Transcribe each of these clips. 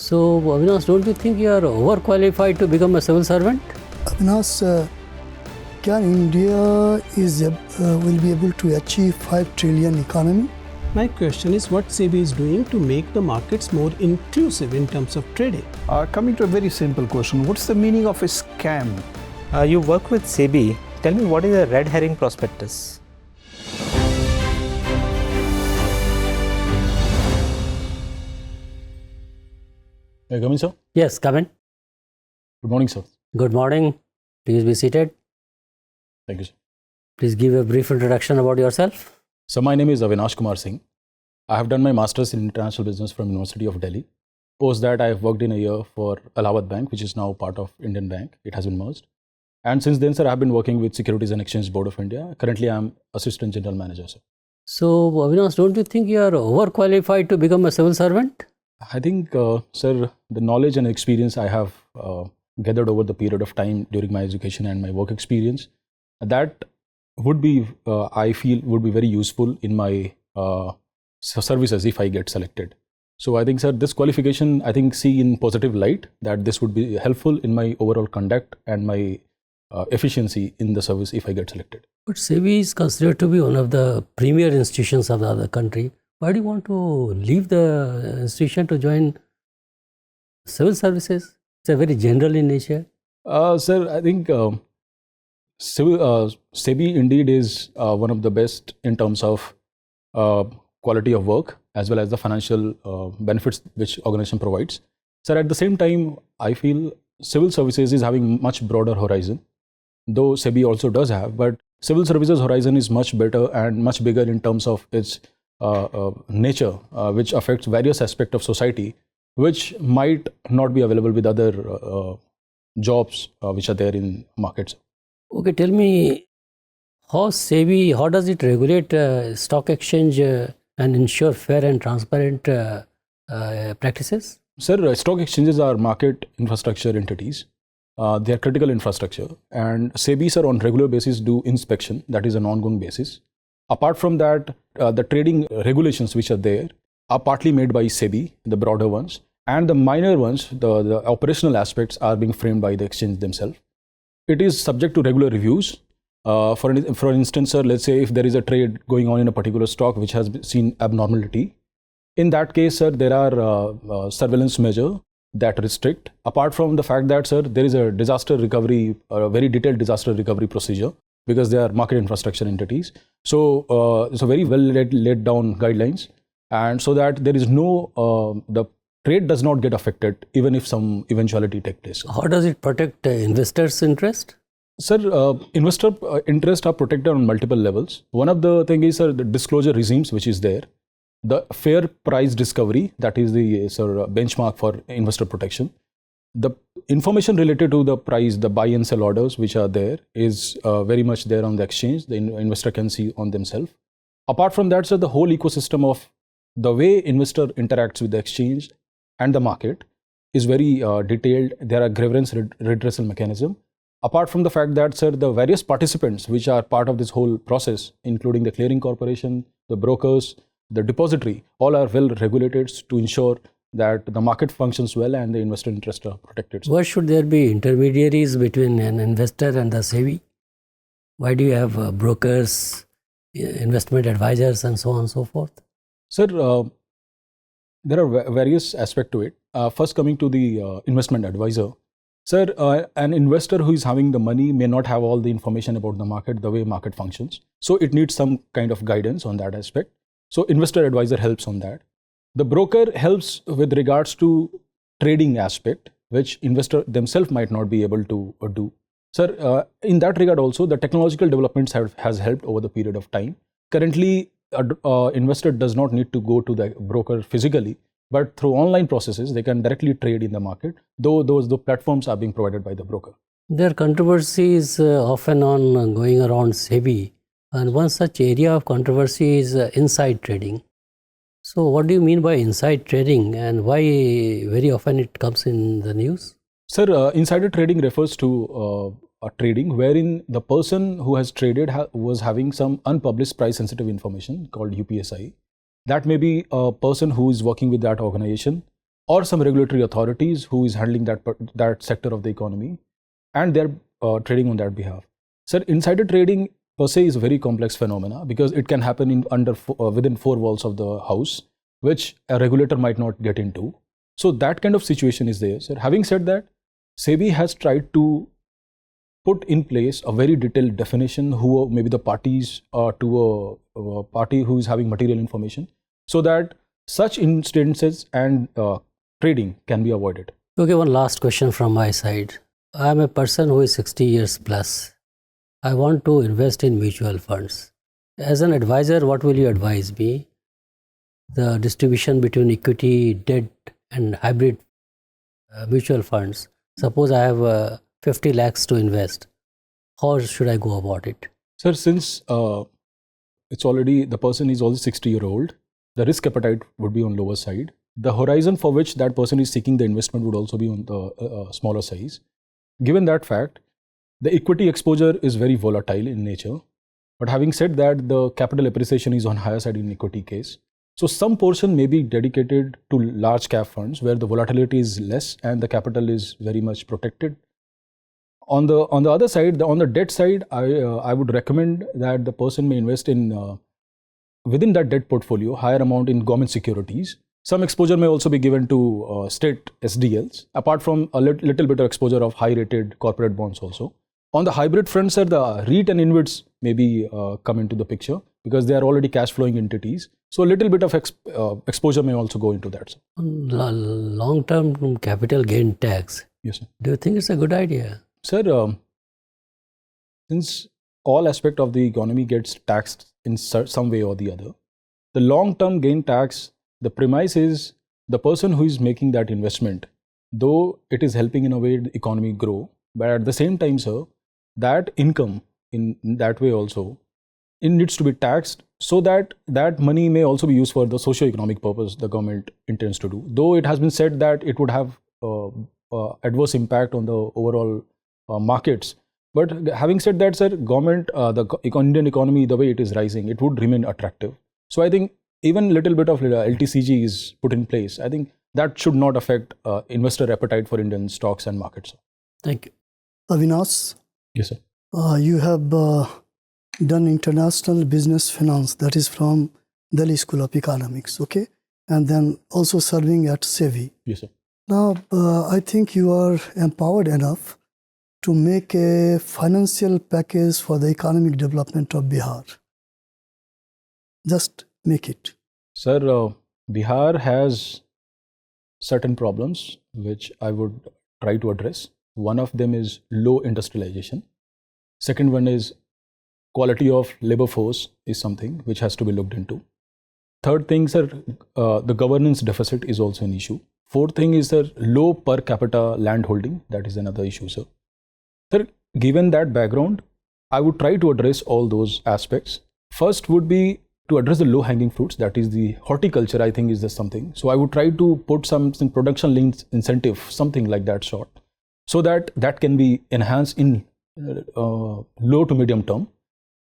So, Avinash, don't you think you are overqualified to become a civil servant? Avinash, can India will be able to achieve 5 trillion economy? My question is what SEBI is doing to make the markets more inclusive in terms of trading. Coming to a very simple question, what's the meaning of a scam? You work with SEBI. Tell me, what is a red herring prospectus? May I come in, sir? Yes, come in. Good morning, sir. Good morning. Please be seated. Thank you, sir. Please give a brief introduction about yourself. So, my name is Avinash Kumar Singh. I have done my master's in international business from University of Delhi. Post that, I have worked in a year for Allahabad Bank, which is now part of Indian Bank. It has been merged. And since then, sir, I have been working with Securities and Exchange Board of India. Currently, I am Assistant General Manager, sir. So, Avinash, don't you think you are overqualified to become a civil servant? I think, sir, the knowledge and experience I have gathered over the period of time during my education and my work experience, that would be, I feel, would be very useful in my services if I get selected. So I think, sir, this qualification, I think, see in positive light that this would be helpful in my overall conduct and my efficiency in the service if I get selected. But SEBI is considered to be one of the premier institutions of the other country. Why do you want to leave the institution to join civil services? It's a very general in nature. Sir, I think SEBI indeed is one of the best in terms of quality of work as well as the financial benefits which organization provides. Sir, at the same time, I feel civil services is having much broader horizon, though SEBI also does have, but civil services horizon is much better and much bigger in terms of its nature, which affects various aspects of society, which might not be available with other jobs which are there in markets. Okay, tell me, how SEBI, how does it regulate stock exchange and ensure fair and transparent practices? Sir, stock exchanges are market infrastructure entities. They are critical infrastructure, and SEBI, sir, on regular basis do inspection, that is an ongoing basis. Apart from that, the trading regulations which are there are partly made by SEBI, the broader ones, and the minor ones, the operational aspects are being framed by the exchange themselves. It is subject to regular reviews. For instance, sir, let's say if there is a trade going on in a particular stock which has seen abnormality, in that case, sir, there are surveillance measures that restrict. Apart from the fact that, sir, there is a disaster recovery, a very detailed disaster recovery procedure, because they are market infrastructure entities. So it's a very well laid down guidelines, and so that there is no, the trade does not get affected even if some eventuality takes place. How does it protect investors' interest? Sir, investor interests are protected on multiple levels. One of the thing is, sir, the disclosure regimes which is there. The fair price discovery, that is the benchmark for investor protection. The information related to the price, the buy and sell orders which are there is very much there on the exchange. The investor can see on themselves. Apart from that, sir, the whole ecosystem of the way investor interacts with the exchange and the market is very detailed. There are grievance redressal mechanism. Apart from the fact that, sir, the various participants which are part of this whole process, including the clearing corporation, the brokers, the depository, all are well regulated to ensure that the market functions well and the investor interests are protected. Why should there be intermediaries between an investor and the SEBI? Why do you have brokers, investment advisors, and so on and so forth? Sir, there are various aspects to it. First, coming to the investment advisor. Sir, an investor who is having the money may not have all the information about the market, the way market functions. So it needs some kind of guidance on that aspect. So investor advisor helps on that. The broker helps with regards to trading aspect, which investor themselves might not be able to do. Sir, in that regard also, the technological developments has helped over the period of time. Currently, investor does not need to go to the broker physically, but through online processes, they can directly trade in the market, though the platforms are being provided by the broker. There are controversies off and on going around SEBI, and one such area of controversy is inside trading. So what do you mean by inside trading, and why very often it comes in the news? Sir, insider trading refers to a trading wherein the person who has traded was having some unpublished price sensitive information called UPSI. That may be a person who is working with that organization, or some regulatory authorities who is handling that sector of the economy, and they're trading on that behalf. Sir, insider trading per se is a very complex phenomena because it can happen within four walls of the house, which a regulator might not get into. So that kind of situation is there, sir. Having said that, SEBI has tried to put in place a very detailed definition who maybe the parties to a party who is having material information, so that such instances and trading can be avoided. Okay, one last question from my side. I am a person who is 60 years plus. I want to invest in mutual funds. As an advisor, what will you advise me? The distribution between equity, debt and hybrid mutual funds. Suppose I have 50 lakhs to invest. How should I go about it? Sir, since the person is already 60-year-old, the risk appetite would be on lower side. The horizon for which that person is seeking the investment would also be on the smaller size. Given that fact, the equity exposure is very volatile in nature. But having said that, the capital appreciation is on higher side in equity case. So some portion may be dedicated to large cap funds where the volatility is less and the capital is very much protected. On the other side, on the debt side, I would recommend that the person may invest in within that debt portfolio higher amount in government securities. Some exposure may also be given to state SDLs, apart from a little bit of exposure of high rated corporate bonds also. On the hybrid front, sir, the REIT and InvITs maybe come into the picture because they are already cash flowing entities. So a little bit of exposure may also go into that, sir. Long-term capital gain tax. Yes, sir. Do you think it's a good idea? Sir, since all aspect of the economy gets taxed in some way or the other, the long-term gain tax, the premise is the person who is making that investment, though it is helping in a way the economy grow, but at the same time, sir, that income in that way also, it needs to be taxed so that that money may also be used for the socio-economic purpose the government intends to do. Though it has been said that it would have adverse impact on the overall markets. But having said that, sir, government, the Indian economy, the way it is rising, it would remain attractive. So I think even little bit of LTCG is put in place. I think that should not affect investor appetite for Indian stocks and markets. Thank you. Avinash, Yes, sir. you have done international business finance, that is from Delhi School of Economics, okay? And then also serving at SEBI. Yes, sir. Now, I think you are empowered enough to make a financial package for the economic development of Bihar. Just make it. Sir, Bihar has certain problems which I would try to address. One of them is low industrialization. Second one is quality of labor force is something which has to be looked into. Third thing, sir, the governance deficit is also an issue. Fourth thing is, sir, low per capita land holding. That is another issue, sir. Sir, given that background, I would try to address all those aspects. First would be to address the low-hanging fruits, that is the horticulture, I think is just something. So I would try to put some production-linked incentive, something like that sort, so that that can be enhanced in low to medium term.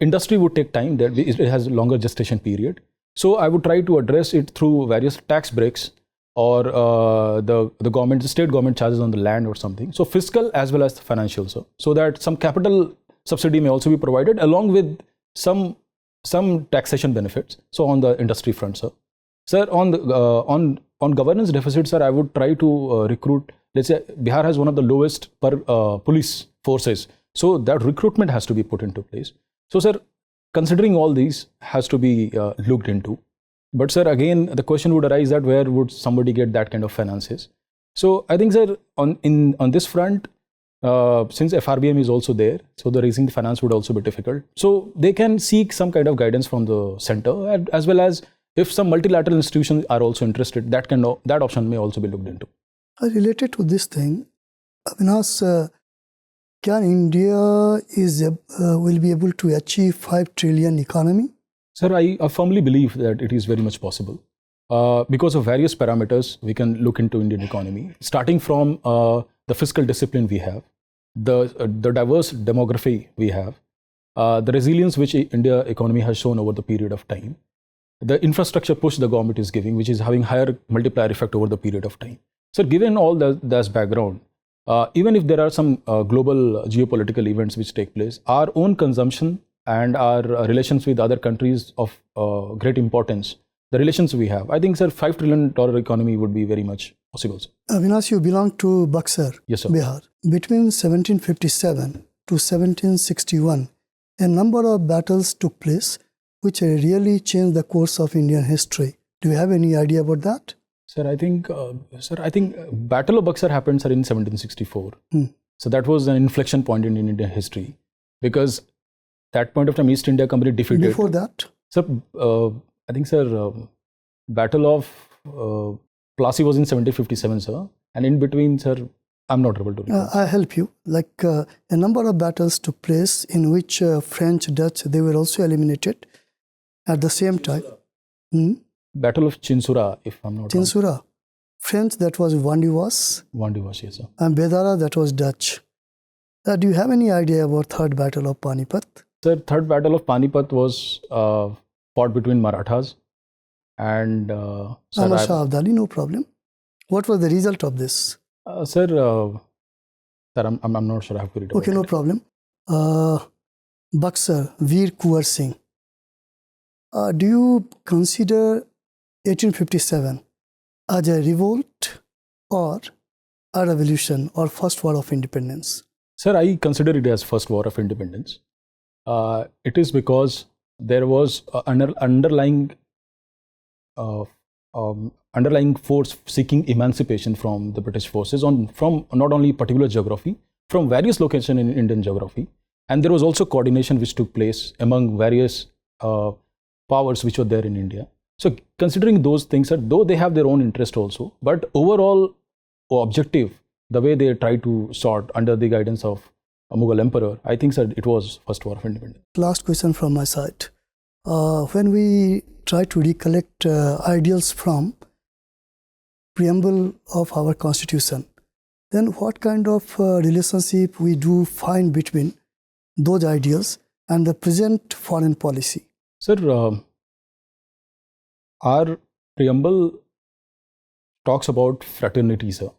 Industry would take time, that it has a longer gestation period. So I would try to address it through various tax breaks or the government, the state government charges on the land or something. So fiscal as well as financial, sir. So that some capital subsidy may also be provided along with some taxation benefits. So on the industry front, sir. Sir, on governance deficit, sir, I would try to recruit. Let's say Bihar has one of the lowest per police forces. So that recruitment has to be put into place. So, sir, considering all these has to be looked into. But, sir, again, the question would arise that where would somebody get that kind of finances? So, I think, sir, on this front, since FRBM is also there, so the raising the finance would also be difficult. So, they can seek some kind of guidance from the center, as well as if some multilateral institutions are also interested, that option may also be looked into. Related to this thing, Avinash, can India will be able to achieve 5 trillion economy? Sir, I firmly believe that it is very much possible. Because of various parameters, we can look into Indian economy, starting from the fiscal discipline we have, the diverse demography we have, the resilience which India economy has shown over the period of time. the infrastructure push the government is giving, which is having higher multiplier effect over the period of time. So given all that background, even if there are some global geopolitical events which take place, our own consumption and our relations with other countries of great importance, the relations we have, I think, sir, $5 trillion economy would be very much possible, sir. Avinash, you belong to Buxar, Yes, sir. Bihar. Between 1757 to 1761, a number of battles took place which really changed the course of Indian history. Do you have any idea about that? Sir, I think Battle of Buxar happened, sir, in 1764. So that was an inflection point in Indian history, because that point of time East India Company defeated. Before that? Sir, I think, sir, Battle of Plassey was in 1757, sir. And in between, sir, I'm not able to recall. I'll help you. Like a number of battles took place in which French, Dutch, they were also eliminated at the same time. Battle of Chinsura, if I'm not wrong. Chinsura. French, that was Vandivas. Vandivas, yes, sir. And Bedara, that was Dutch. Do you have any idea about Third Battle of Panipat? Sir, Third Battle of Panipat was fought between Marathas and Ahmad Shah Abdali, no problem. What was the result of this? Sir, I'm not sure. I have to read about Okay, no problem. Buxar, Veer Kuwar Singh. Do you consider 1857 as a revolt or a revolution or first war of independence? Sir, I consider it as first war of independence. It is because there was an underlying force seeking emancipation from the British forces from not only particular geography, from various locations in Indian geography. And there was also coordination which took place among various powers which were there in India. So considering those things, though they have their own interest also, but overall objective, the way they try to sort under the guidance of a Mughal emperor, I think, sir, it was first war of independence. Last question from my side. When we try to recollect ideals from preamble of our constitution, then what kind of relationship we do find between those ideals and the present foreign policy? Sir, our preamble talks about fraternity, sir.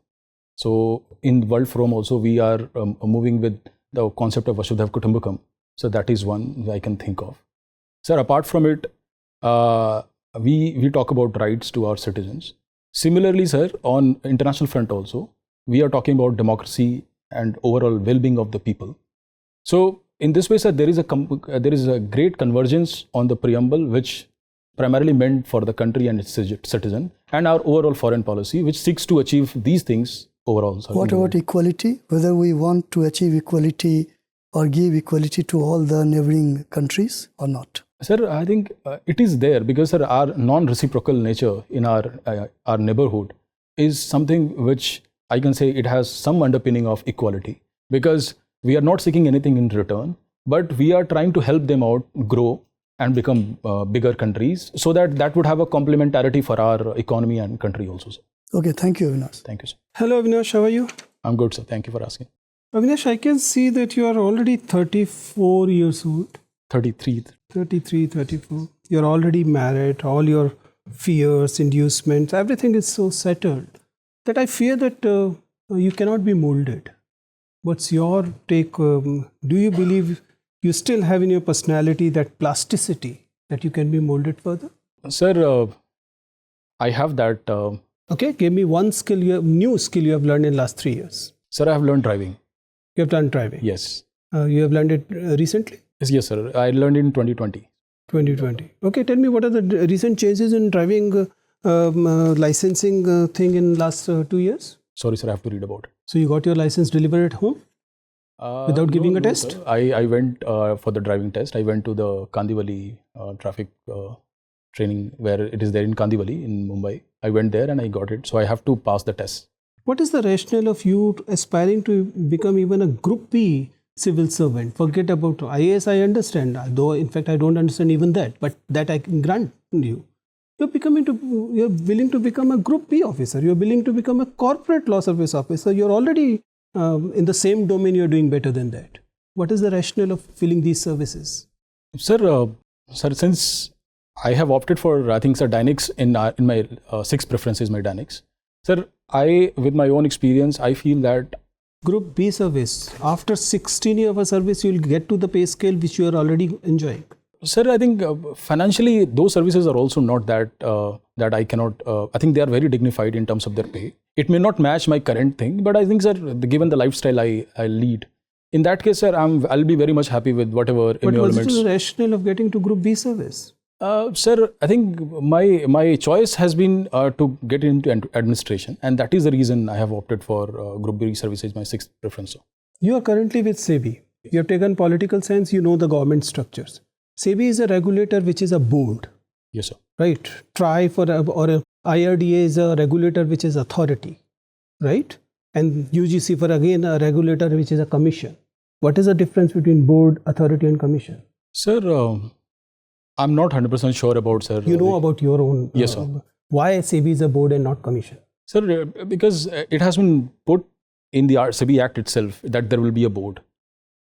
So in World Forum also we are moving with the concept of Vasudhaiva Kutumbakam. So that is one I can think of. Sir, apart from it, we talk about rights to our citizens. Similarly, sir, on international front also, we are talking about democracy and overall well-being of the people. So in this way, sir, there is a great convergence on the preamble, which primarily meant for the country and its citizen, and our overall foreign policy, which seeks to achieve these things overall. Sir. What about equality? Whether we want to achieve equality or give equality to all the neighboring countries or not? Sir, I think it is there because, sir, our non-reciprocal nature in our neighborhood is something which I can say it has some underpinning of equality, because we are not seeking anything in return, but we are trying to help them out grow and become bigger countries, so that would have a complementarity for our economy and country also, sir. Okay, thank you, Avinash. Thank you, sir. Hello, Avinash. How are you? I'm good, sir. Thank you for asking. Avinash, I can see that you are already 34 years old. 33. 33, 34. You're already married. All your fears, inducements, everything is so settled that I fear that you cannot be molded. What's your take? Do you believe you still have in your personality that plasticity that you can be molded further? Sir, I have that. Okay, give me one skill, new skill you have learned in last 3 years. Sir, I have learned driving. You have done driving? Yes. You have learned it recently? Yes, sir. I learned in 2020. 2020. Okay, tell me what are the recent changes in driving licensing thing in last 2 years? Sorry, sir, I have to read about it. So you got your license delivered at home without giving a test? Sir. I went for the driving test. I went to the Kandivali traffic training, where it is there in Kandivali in Mumbai. I went there and I got it. So I have to pass the test. What is the rationale of you aspiring to become even a Group B civil servant? Forget about IAS, I understand, though in fact I don't understand even that, but that I can grant you. You're willing to become a Group B officer. You're willing to become a corporate law service officer. You're already in the same domain. You're doing better than that. What is the rationale of filling these services? Sir, since I have opted for, I think, sir, Dynix in my sixth preference is my Dynix. Sir, with my own experience, I feel that Group B service, after 16 years of service, you will get to the pay scale which you are already enjoying. Sir, I think financially those services are also not that that I cannot. I think they are very dignified in terms of their pay. It may not match my current thing, but I think, sir, given the lifestyle I lead, in that case, sir, I'll be very much happy with whatever But emoluments. what is the rationale of getting to Group B service? Sir, I think my choice has been to get into administration, and that is the reason I have opted for Group B services, my sixth preference. Sir. You are currently with SEBI. You have taken political science, you know the government structures. SEBI is a regulator which is a board. Yes, sir. Right. IRDA is a regulator which is authority. Right. And UGC for again a regulator which is a commission. What is the difference between board, authority and commission? Sir, I'm not 100% sure about, sir. You know about your own. Yes, sir. Why SEBI is a board and not commission? Sir, because it has been put in the SEBI Act itself that there will be a board.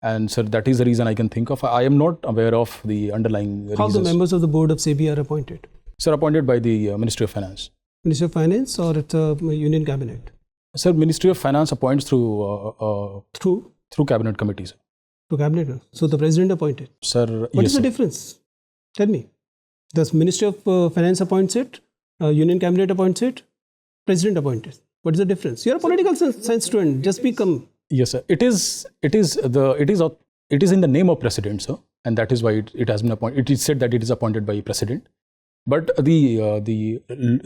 And sir, that is the reason I can think of. I am not aware of the underlying reasons. How the members of the board of SEBI are appointed? Sir, appointed by the Ministry of Finance. Ministry of Finance or it's a union cabinet? Sir, Ministry of Finance appoints through cabinet committees. Through cabinet. So the president appointed. Sir, What is the difference? Tell me. The Ministry of Finance appoints it, Union Cabinet appoints it, President appoints it. What is the difference? You are a political science student. Just become. Yes, sir. It is in the name of President, sir, and that is why it has been appointed. It is said that it is appointed by President, but the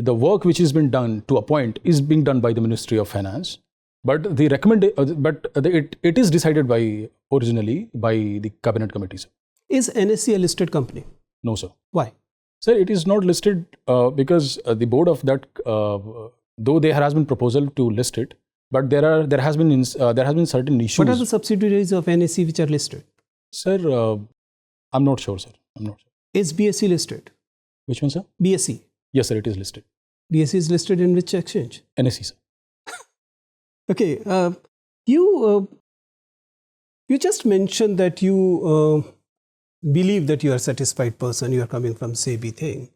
work which has been done to appoint is being done by the Ministry of Finance. But it is decided originally by the cabinet committees. Is NSE a listed company? No, sir. Why? Sir, it is not listed because the board of that, though there has been proposal to list it, but there has been certain issues. What are the subsidiaries of NSE which are listed? Sir, I'm not sure, sir. I'm not sure. Is BSE listed? Which one, sir? BSE. Yes, sir, it is listed. BSE is listed in which exchange? NSE, sir. Okay. You just mentioned that you believe that you are a satisfied person, you are coming from SEBI thing.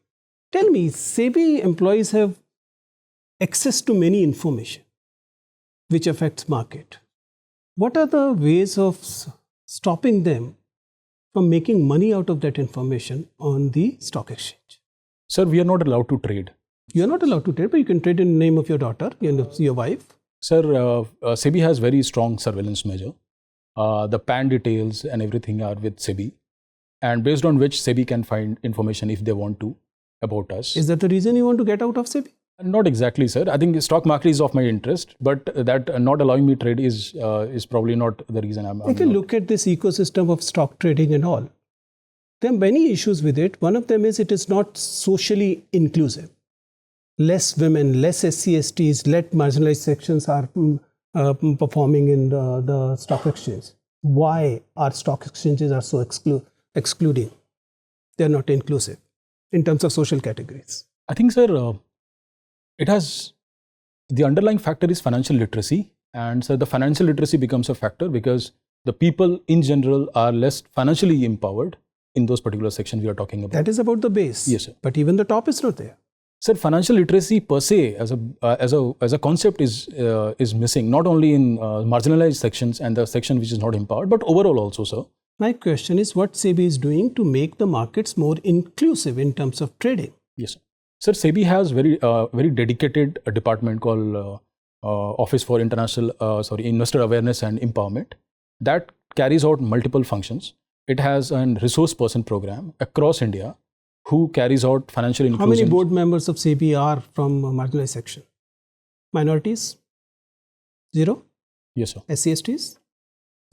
Tell me, SEBI employees have access to many information which affects market. What are the ways of stopping them from making money out of that information on the stock exchange? Sir, we are not allowed to trade. You are not allowed to trade, but you can trade in the name of your daughter and your wife. Sir, SEBI has very strong surveillance measure. The PAN details and everything are with SEBI. And based on which SEBI can find information if they want to about us. Is that the reason you want to get out of SEBI? Not exactly, sir. I think the stock market is of my interest, but that not allowing me trade is probably not the reason I'm. If you look at this ecosystem of stock trading and all, there are many issues with it. One of them is it is not socially inclusive. Less women, less SC, STs, less marginalized sections are performing in the stock exchange. Why our stock exchanges are so excluding? They are not inclusive in terms of social categories. I think, sir, it has the underlying factor is financial literacy, and so the financial literacy becomes a factor because the people in general are less financially empowered in those particular sections we are talking about. That is about the base. Yes, sir. But even the top is not there. Sir, financial literacy per se as a concept is missing, not only in marginalized sections and the section which is not empowered, but overall also, sir. My question is what SEBI is doing to make the markets more inclusive in terms of trading? Yes, sir. Sir, SEBI has very dedicated department called Office for Investor Awareness and Empowerment that carries out multiple functions. It has a resource person program across India who carries out financial inclusion. How many board members of SEBI are from marginalized section? Minorities? 0? Yes, sir. SC, STs?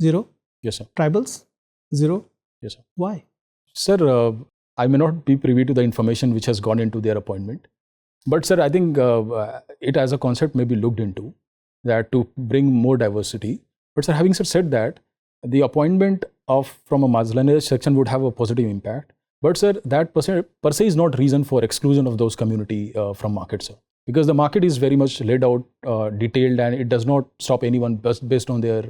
0? Yes, sir. Tribals? 0? Yes, sir. Why? Sir, I may not be privy to the information which has gone into their appointment. But sir, I think it as a concept may be looked into that to bring more diversity. But sir, having said that, the appointment from a marginalized section would have a positive impact. But sir, that per se is not reason for exclusion of those community from market, sir. Because the market is very much laid out, detailed, and it does not stop anyone based on their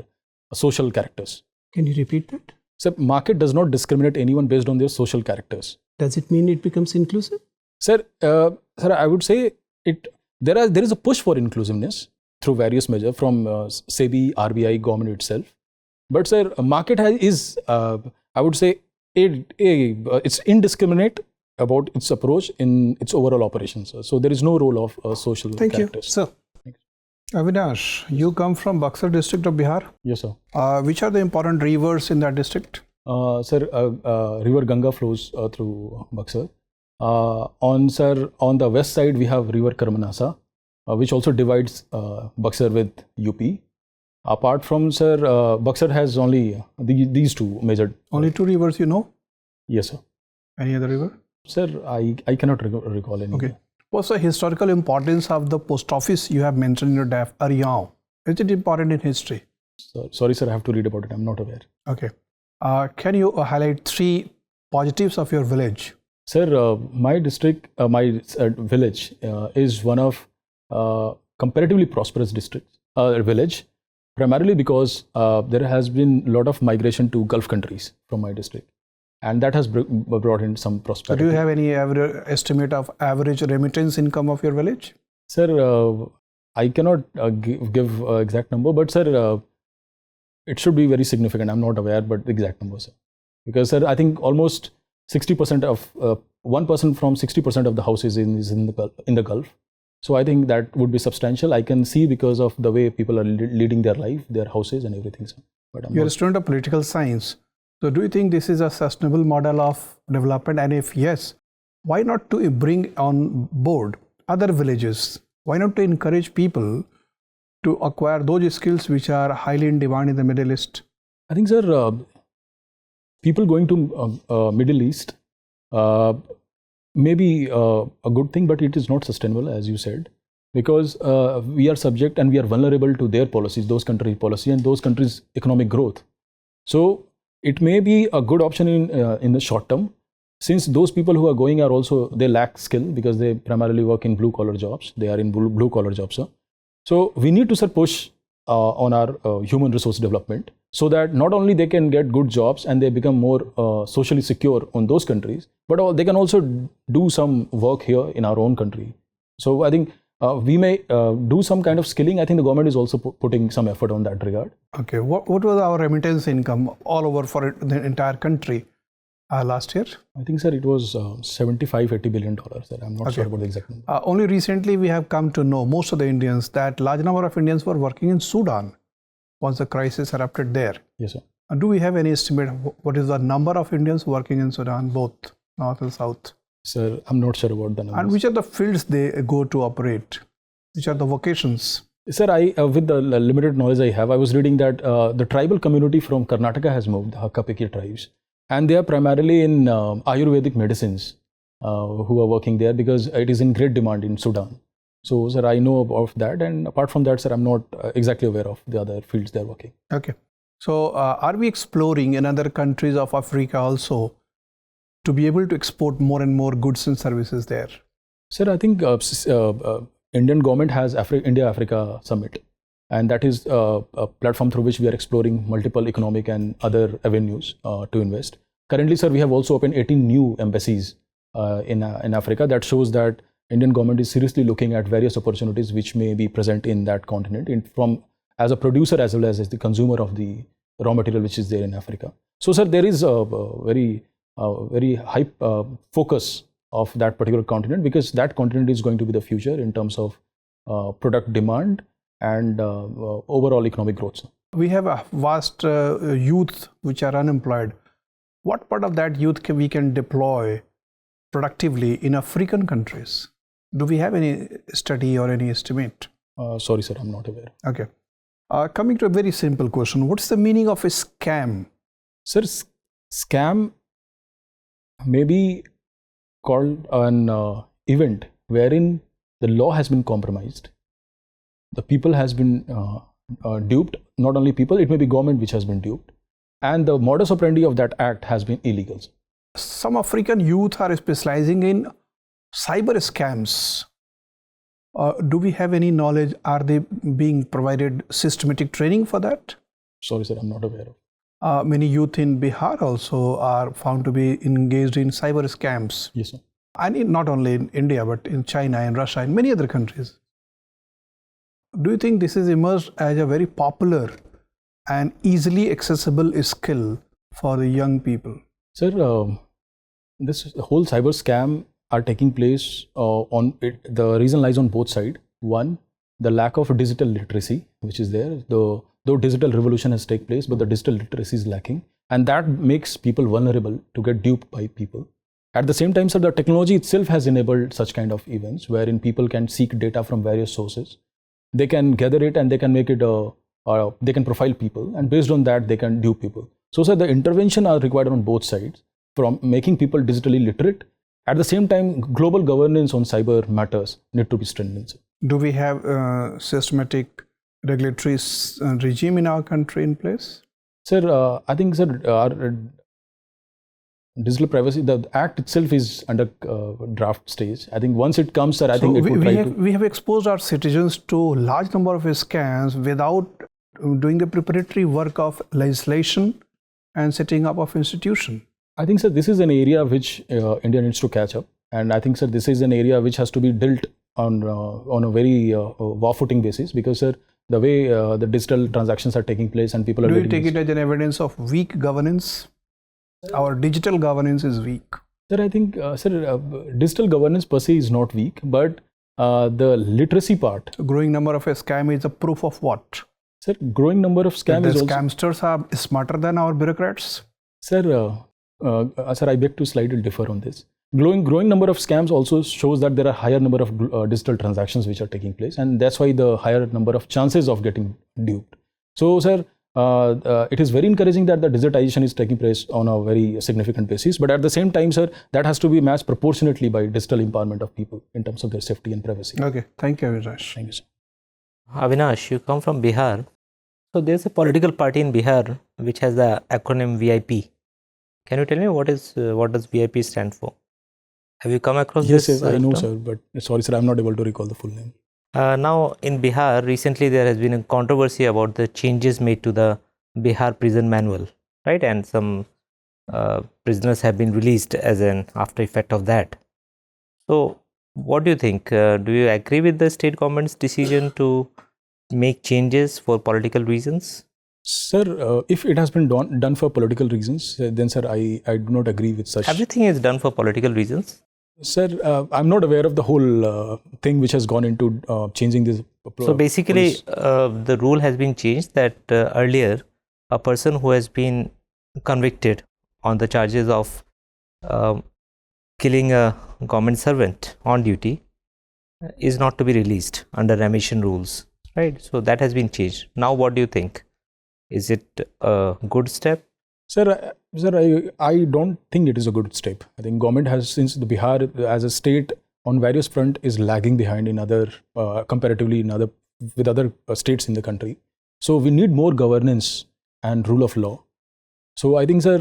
social characters. Can you repeat that? Sir, market does not discriminate anyone based on their social characters. Does it mean it becomes inclusive? Sir, I would say there is a push for inclusiveness through various measures from SEBI, RBI, government itself. But sir, market is I would say it's indiscriminate about its approach in its overall operations. So there is no role of social Thank characters. you, sir. Avinash, you come from Buxar district of Bihar. Yes, sir. Which are the important rivers in that district? Sir, river Ganga flows through Buxar. On the west side we have river Karmanasa, which also divides Buxar with UP. Apart from sir, Buxar has only these two major. Only two rivers you know? Yes, sir. Any other river? Sir, I cannot recall any. Okay. What's the historical importance of the post office you have mentioned in your DAF, Ariyaon? Is it important in history? Sorry, sir, I have to read about it. I'm not aware. Okay. Can you highlight 3 positives of your village? Sir, my district, my village is one of comparatively prosperous village, primarily because there has been a lot of migration to Gulf countries from my district. And that has brought in some prosperity. So do you have any estimate of average remittance income of your village? Sir, I cannot give exact number, but sir, it should be very significant. I'm not aware, but the exact number, sir. Because sir, I think almost 60% of 1% from 60% of the houses is in the Gulf. So I think that would be substantial. I can see because of the way people are leading their life, their houses and everything, sir. But you're a student of political science. So do you think this is a sustainable model of development? And if yes, why not to bring on board other villages? Why not to encourage people to acquire those skills which are highly in demand in the Middle East? I think, sir, people going to Middle East may be a good thing, but it is not sustainable, as you said, because we are subject and we are vulnerable to their policies, those countries' policy and those countries' economic growth. So it may be a good option in the short term, since those people who are going are also, they lack skill because they primarily work in blue collar jobs. They are in blue collar jobs, sir. So we need to, sir, push on our human resource development so that not only they can get good jobs and they become more socially secure on those countries, but they can also do some work here in our own country. So I think we may do some kind of skilling. I think the government is also putting some effort on that regard. Okay, what was our remittance income all over for the entire country last year? I think, sir, it was $75-80 billion. Sir. I'm not sure about the exact number. Only recently we have come to know, most of the Indians, that large number of Indians were working in Sudan once the crisis erupted there. Yes, sir. Do we have any estimate of what is the number of Indians working in Sudan, both north and south? Sir, I'm not sure about the numbers. And which are the fields they go to operate? Which are the vocations? Sir, with the limited knowledge I have, I was reading that the tribal community from Karnataka has moved, the Hakka-Peki tribes, and they are primarily in Ayurvedic medicines who are working there because it is in great demand in Sudan. So, sir, I know of that, and apart from that, sir, I'm not exactly aware of the other fields they are working. Okay. So, are we exploring in other countries of Africa also to be able to export more and more goods and services there? Sir, I think Indian government has India-Africa Summit, and that is a platform through which we are exploring multiple economic and other avenues to invest. Currently, sir, we have also opened 18 new embassies in Africa. That shows that Indian government is seriously looking at various opportunities which may be present in that continent, from as a producer as well as the consumer of the raw material which is there in Africa. So, sir, there is a very high focus of that particular continent, because that continent is going to be the future in terms of product demand and overall economic growth. We have a vast youth which are unemployed. What part of that youth we can deploy productively in African countries? Do we have any study or any estimate? Sorry, sir, I'm not aware. Okay. Coming to a very simple question, what's the meaning of a scam? Sir, scam may be called an event wherein the law has been compromised. The people has been duped. Not only people, it may be government which has been duped. And the modus operandi of that act has been illegal. Some African youth are specializing in cyber scams. Do we have any knowledge? Are they being provided systematic training for that? Sorry, sir, I'm not aware of. many youth in Bihar also are found to be engaged in cyber scams. Yes, sir. And not only in India, but in China and Russia and many other countries. Do you think this is emerged as a very popular and easily accessible skill for the young people? Sir, this whole cyber scam are taking place on it. The reason lies on both sides. One, the lack of digital literacy, which is there. Though digital revolution has taken place, but the digital literacy is lacking, and that makes people vulnerable to get duped by people. At the same time, sir, the technology itself has enabled such kind of events wherein people can seek data from various sources. They can gather it and they can make it, they can profile people, and based on that, they can dupe people. So, sir, the intervention are required on both sides, from making people digitally literate. At the same time, global governance on cyber matters need to be strengthened. Sir. Do we have a systematic regulatory regime in our country in place? Sir, I think, sir, our digital privacy, the act itself is under draft stage. I think once it comes, sir, I think it will we have exposed our citizens to large number of scams without doing the preparatory work of legislation and setting up of institution. I think, sir, this is an area which India needs to catch up, and I think, sir, this is an area which has to be dealt on a very war-footing basis, because, sir, the way the digital transactions are taking place and people are. Do you take it as an evidence of weak governance? Our digital governance is weak. Sir, I think, digital governance per se is not weak, but the literacy part. A growing number of scam is a proof of what? Sir, growing number of scam is the also. Scamsters are smarter than our bureaucrats. Sir, sir, I beg to slightly differ on this. Growing number of scams also shows that there are higher number of digital transactions which are taking place, and that's why the higher number of chances of getting duped. So, sir, it is very encouraging that the digitization is taking place on a very significant basis, but at the same time, sir, that has to be matched proportionately by digital empowerment of people in terms of their safety and privacy. Okay, thank you, Avinash. Thank you, sir. Avinash, you come from Bihar. So there's a political party in Bihar which has the acronym VIP. Can you tell me what does VIP stand for? Have you come across this? Yes, I know, sir, but sorry, sir, I'm not able to recall the full name. Now, in Bihar, recently there has been a controversy about the changes made to the Bihar prison manual, right? And some prisoners have been released as an after effect of that. So, what do you think? Do you agree with the state government's decision to make changes for political reasons? Sir, if it has been done for political reasons, then, sir, I do not agree with such. Everything is done for political reasons. Sir, I'm not aware of the whole thing which has gone into changing this. So basically, the rule has been changed that earlier, a person who has been convicted on the charges of killing a government servant on duty is not to be released under remission rules, right? So that has been changed. Now, what do you think? Is it a good step? Sir, I don't think it is a good step. I think government has, since the Bihar as a state on various front is lagging behind in other, comparatively with other states in the country. So we need more governance and rule of law. So I think, sir,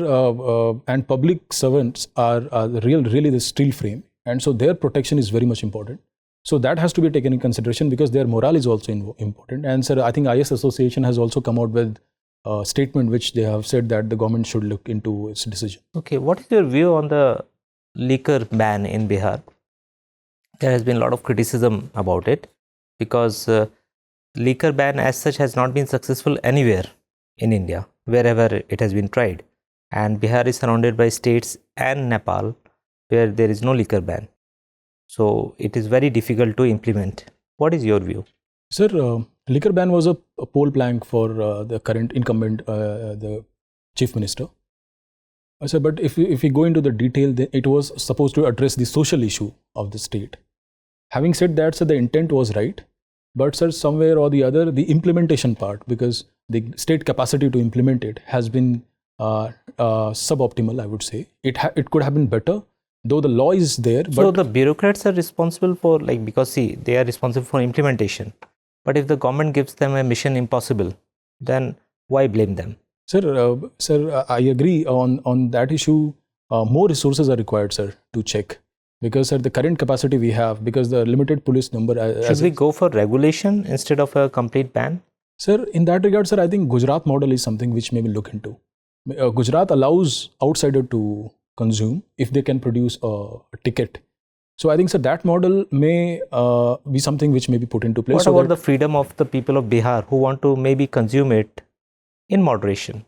and public servants are really the steel frame, and so their protection is very much important. So that has to be taken in consideration because their morale is also important. And, sir, I think IAS Association has also come out with a statement which they have said that the government should look into its decision. Okay, what is your view on the liquor ban in Bihar? There has been a lot of criticism about it because liquor ban as such has not been successful anywhere in India, wherever it has been tried. And Bihar is surrounded by states and Nepal where there is no liquor ban. So it is very difficult to implement. What is your view? Sir, liquor ban was a poll plank for the current incumbent, the chief minister. Sir, but if we go into the detail, it was supposed to address the social issue of the state. Having said that, sir, the intent was right. But, sir, somewhere or the other, the implementation part, because the state capacity to implement it has been suboptimal, I would say. It could have been better, though the law is there. But so the bureaucrats are responsible for, because see, they are responsible for implementation. But if the government gives them a mission impossible, then why blame them? Sir, I agree on that issue. More resources are required, sir, to check. Because, sir, the current capacity we have, because the limited police number. Should we go for regulation instead of a complete ban? Sir, in that regard, sir, I think Gujarat model is something which maybe look into. Gujarat allows outsider to consume if they can produce a ticket. So I think, sir, that model may be something which may be put into place. What about the freedom of the people of Bihar who want to maybe consume it in moderation?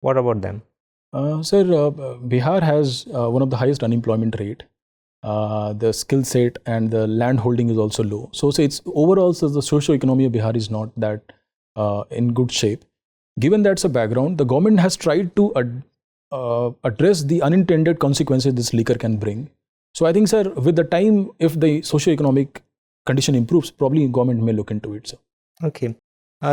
What about them? Sir, Bihar has one of the highest unemployment rate. The skill set and the land holding is also low. So it's overall, so the socio-economy of Bihar is not that in good shape. Given that's a background, the government has tried to address the unintended consequences this liquor can bring. So I think, sir, with the time, if the socio-economic condition improves, probably government may look into it, sir. Okay.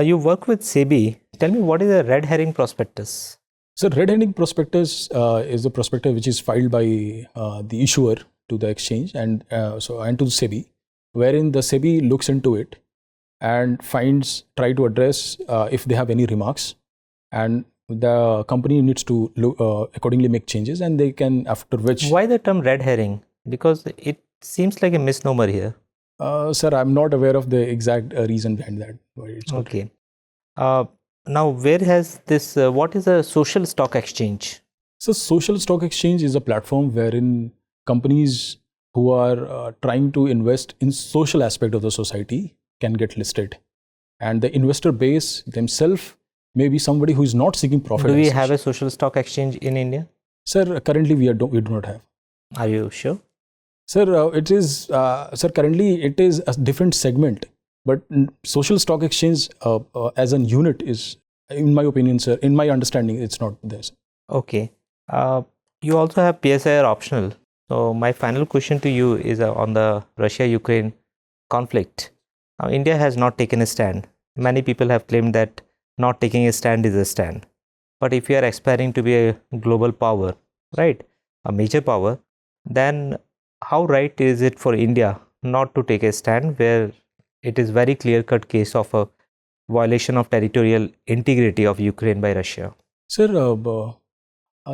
You work with SEBI. Tell me, what is a red herring prospectus? So red herring prospectus is a prospectus which is filed by the issuer to the exchange and to SEBI, wherein the SEBI looks into it and try to address if they have any remarks, and the company needs to accordingly make changes, and they can, after which. Why the term red herring? Because it seems like a misnomer here. Sir, I'm not aware of the exact reason behind that. Okay. Now, where has this, what is a social stock exchange? So, social stock exchange is a platform wherein companies who are trying to invest in social aspect of the society can get listed. And the investor base themselves may be somebody who is not seeking profit. Do we have a social stock exchange in India? Sir, currently we do not have. Are you sure? Sir, it is, sir, currently it is a different segment. But social stock exchange as a unit is, in my opinion, sir, in my understanding, it's not there. Sir. Okay. You also have PSIR optional. So my final question to you is on the Russia-Ukraine conflict. India has not taken a stand. Many people have claimed that not taking a stand is a stand. But if you are aspiring to be a global power, right, a major power, then how right is it for India not to take a stand where it is very clear-cut case of a violation of territorial integrity of Ukraine by Russia? Sir,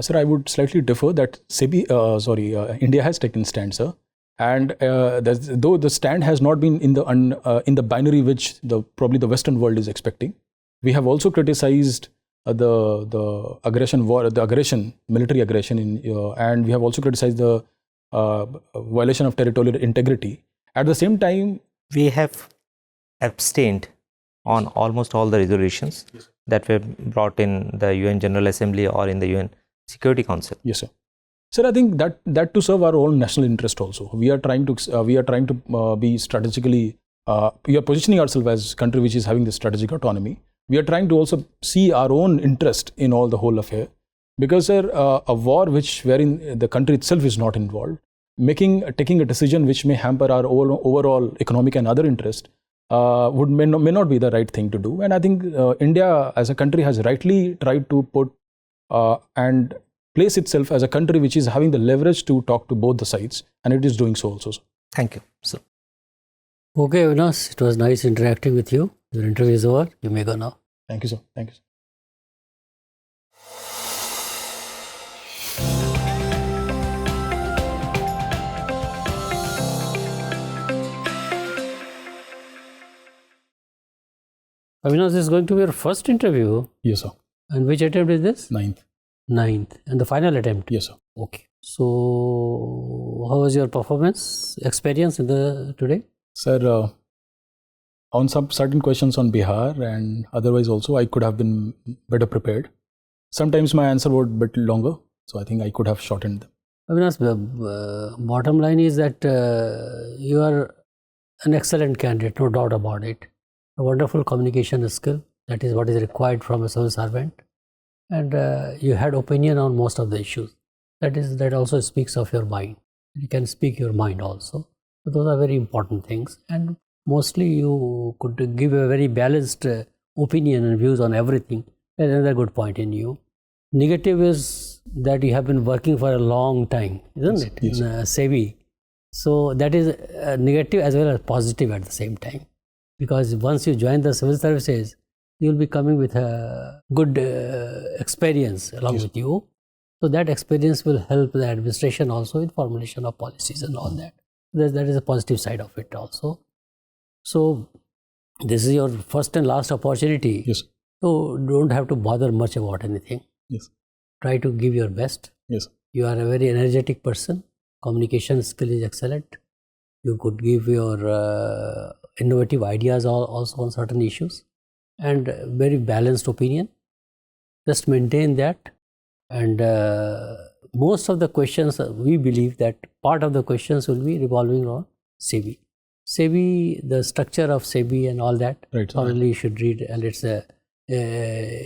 sir, I would slightly differ that India has taken stand, sir. And though the stand has not been in the binary which probably the Western world is expecting, we have also criticized the aggression war, military aggression, and we have also criticized the violation of territorial integrity. At the same time, we have abstained on almost all the resolutions that were brought in the UN General Assembly or in the UN Security Council. Yes, sir. Sir, I think that to serve our own national interest also. We are trying to be strategically. We are positioning ourselves as a country which is having the strategic autonomy. We are trying to also see our own interest in all the whole affair, because, sir, a war wherein the country itself is not involved, taking a decision which may hamper our overall economic and other interest may not be the right thing to do. And I think India as a country has rightly tried to put and place itself as a country which is having the leverage to talk to both the sides, and it is doing so also. Sir. Thank you. So. Okay, Avinash, it was nice interacting with you. Your interview is over. You may go now. Thank you, sir. Thank you, sir. Avinash, this is going to be your first interview. Yes, sir. And which attempt is this? Ninth. And the final attempt? Yes, sir. Okay. So, how was your performance experience today? Sir, on some certain questions on Bihar and otherwise also, I could have been better prepared. Sometimes my answer was a bit longer, so I think I could have shortened them. Avinash, the bottom line is that you are an excellent candidate, no doubt about it. A wonderful communication skill, that is what is required from a civil servant. And you had opinion on most of the issues. That also speaks of your mind. You can speak your mind also. So those are very important things. And mostly you could give a very balanced opinion and views on everything. That's another good point in you. Negative is that you have been working for a long time, isn't it? Yes. In SEBI. So that is negative as well as positive at the same time. Because once you join the civil services, you will be coming with a good experience along with you. So that experience will help the administration also in formulation of policies and all that. That is a positive side of it also. So this is your first and last opportunity. Yes. So don't have to bother much about anything. Yes. try to give your best. Yes. You are a very energetic person. Communication skill is excellent. You could give your innovative ideas also on certain issues, and very balanced opinion. Just maintain that. And most of the questions, we believe that part of the questions will be revolving around SEBI. SEBI, the structure of SEBI and all that, thoroughly you should read, and it's a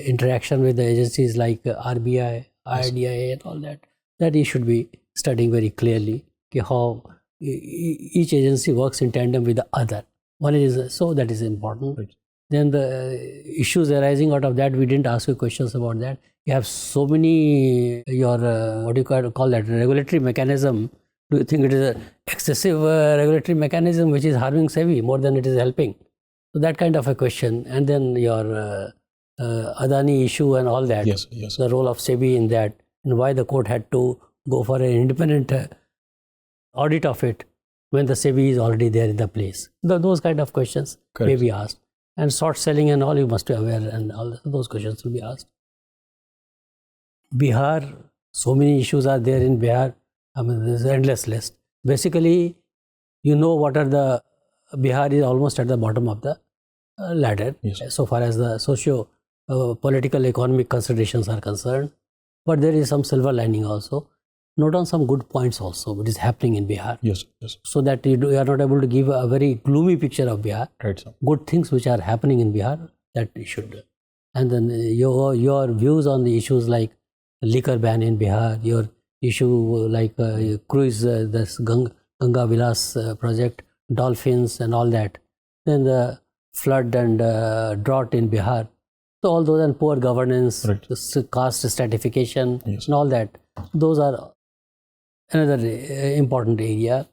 interaction with the agencies like RBI, IRDAI and all that, that you should be studying very clearly how each agency works in tandem with the other. One is, so that is important. Right. Then the issues arising out of that, we didn't ask you questions about that. You have so many, your, what do you call that, regulatory mechanism. Do you think it is an excessive regulatory mechanism which is harming SEBI more than it is helping? So that kind of a question. And then your Adani issue and all that, Yes, yes. the role of SEBI in that, and why the court had to go for an independent audit of it when the SEBI is already there in the place. Those kind of questions may be asked. And short selling and all, you must be aware, and all those questions will be asked. Bihar, so many issues are there in Bihar. I mean, there's an endless list. Basically, you know what are the, Bihar is almost at the bottom of the ladder, so far as the socio-political economic considerations are concerned. But there is some silver lining also. Note down some good points also, what is happening in Bihar. Yes, yes. So that you are not able to give a very gloomy picture of Bihar. Right, sir. Good things which are happening in Bihar, that you should do. And then your views on the issues like liquor ban in Bihar, your issue like cruise, this Ganga Vilas project, dolphins and all that. Then the flood and drought in Bihar. So all those, and poor governance, caste stratification and all that. Those are another important area.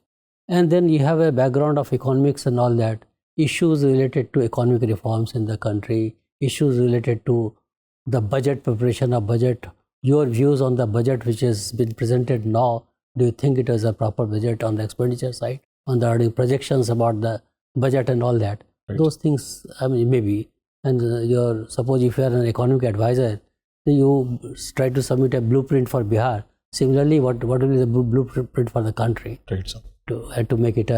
And then you have a background of economics and all that. Issues related to economic reforms in the country, issues related to the budget, preparation of budget, your views on the budget which has been presented now. Do you think it is a proper budget on the expenditure side, on the projections about the budget and all that? Those things, I mean, maybe. And suppose if you are an economic advisor, you try to submit a blueprint for Bihar. Similarly, what will be the blueprint for the country? Right, sir. To make it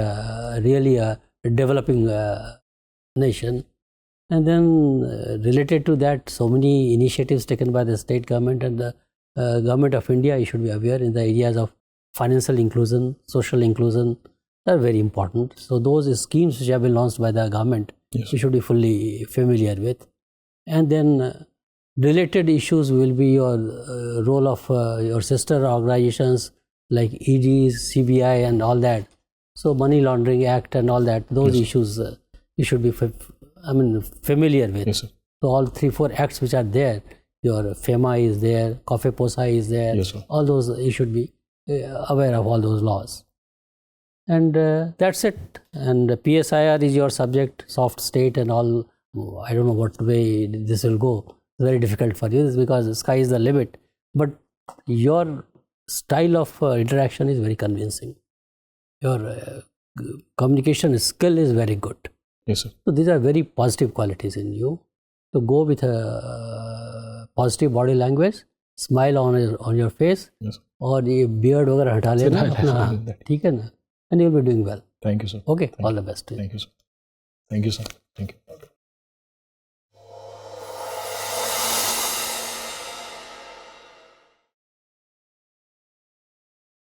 really a developing nation. And then related to that, so many initiatives taken by the state government and the government of India, you should be aware, in the areas of financial inclusion, social inclusion, are very important. So those schemes which have been launched by the government, you should be fully familiar with. And then related issues will be your role of your sister organizations like EDs, CBI and all that. So Money Laundering Act and all that, those issues you should be familiar with. Yes, sir. So all 3-4 acts which are there, your FEMA is there, COFEPOSA is there, all those you should be aware of all those laws. And that's it. And PSIR is your subject, soft state and all. I don't know what way this will go. It's very difficult for you because the sky is the limit. But your style of interaction is very convincing. Your communication skill is very good. Yes, sir. So these are very positive qualities in you. So go with a positive body language, smile on your face, और ये beard वगैरह हटा लेना अपना, ठीक है ना? And you'll be doing well. Thank you, sir. Okay, all the best to you. Thank you, sir. Thank you, sir. Thank you.